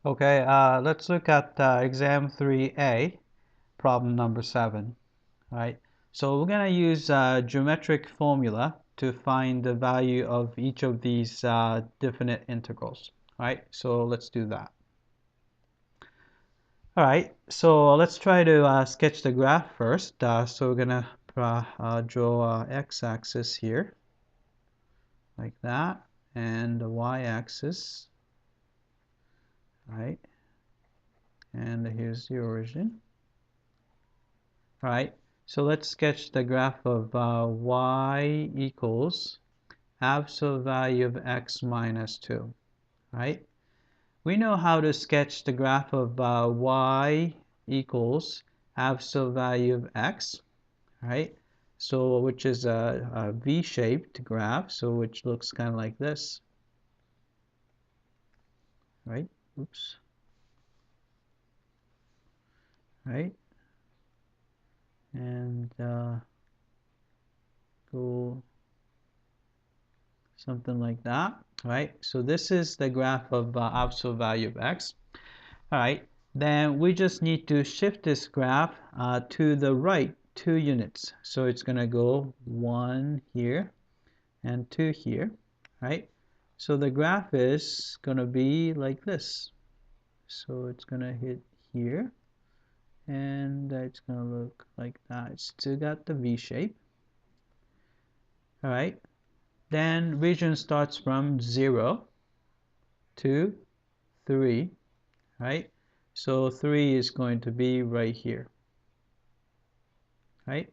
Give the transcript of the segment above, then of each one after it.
Okay, let's look at exam 3A, problem number 7. All right, so we're going to use geometric formula to find the value of each of these definite integrals. All right, so let's do that. All right, so let's try to sketch the graph first. So we're going to draw x-axis here, like that, and the y-axis, right? And here's the origin. All right, so let's sketch the graph of y equals absolute value of x minus 2. Right? We know how to sketch the graph of y equals absolute value of x. Right? So which is a V-shaped graph, so which looks kind of like this. Right? Oops. Right? And go something like that. Right? So this is the graph of absolute value of x. All right, then we just need to shift this graph to the right 2 units. So it's going to go 1 here and 2 here, right? So the graph is going to be like this. So it's going to hit here, and it's going to look like that. It's still got the V shape. All right, then region starts from 0 to 3, right? So 3 is going to be right here, right?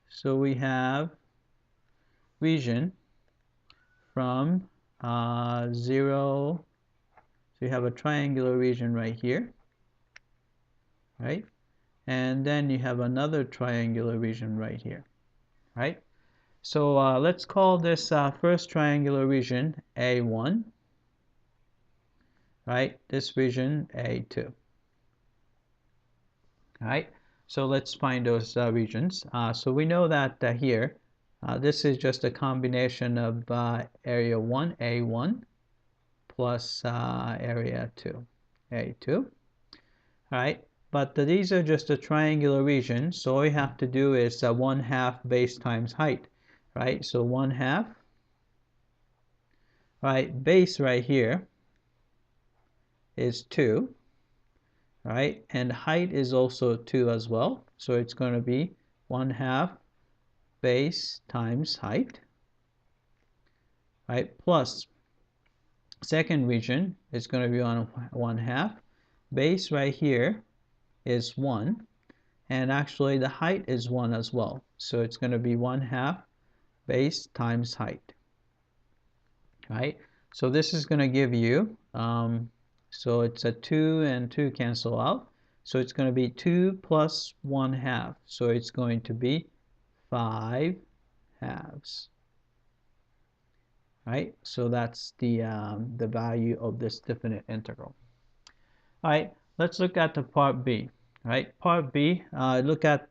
So we have region from 0, so you have a triangular region right here, right? And then you have another triangular region right here, right? So let's call this first triangular region A1, right? This region A2, right? So let's find those regions. So we know that here, this is just a combination of area 1, A1, plus area 2, A2. All right, but these are just a triangular region, so all we have to do is 1/2 base times height, right? So 1/2, right? Base right here is 2, right? And height is also 2 as well, so it's going to be 1/2 base times height, right? Plus second region is going to be on 1/2. Base right here is 1, and actually the height is 1 as well, so it's going to be 1/2 base times height, right? So this is going to give you so it's a 2 and 2 cancel out, so it's going to be 2 plus 1/2, so it's going to be 5 halves, right? So that's the value of this definite integral. All right, let's look at the part B. Right, part B, look at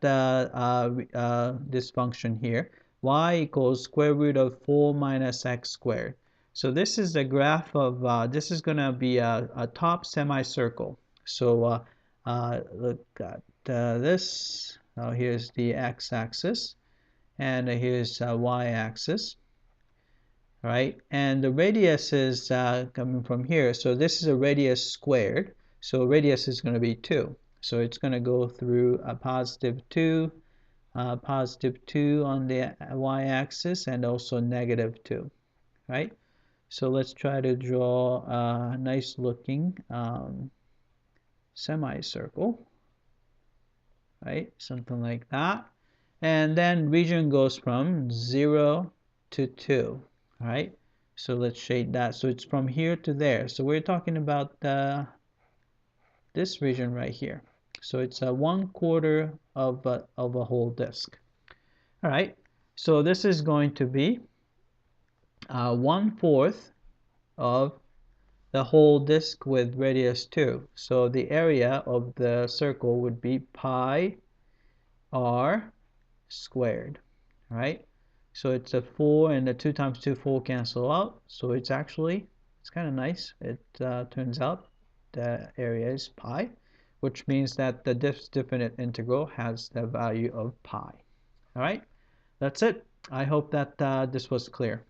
this function here. Y equals square root of 4 minus x squared. So this is the graph of, this is going to be a top semicircle. So look at this. Now here's the x-axis, and here's y-axis. Right, and the radius is coming from here. So this is a radius squared. So radius is going to be 2. So it's going to go through a positive 2 on the y-axis, and also negative 2. Right? So let's try to draw a nice looking semicircle. Right? Something like that. And then region goes from 0 to 2. All right, so let's shade that. So it's from here to there. So we're talking about this region right here. So it's a 1/4 of a whole disk. All right, so this is going to be 1/4 of the whole disk with radius 2. So the area of the circle would be pi r squared. All right. So it's a 4, and the 2 times 2, 4 cancel out. So it's actually, it's kind of nice. It turns out area is pi, which means that the definite integral has the value of pi. All right, that's it. I hope that this was clear.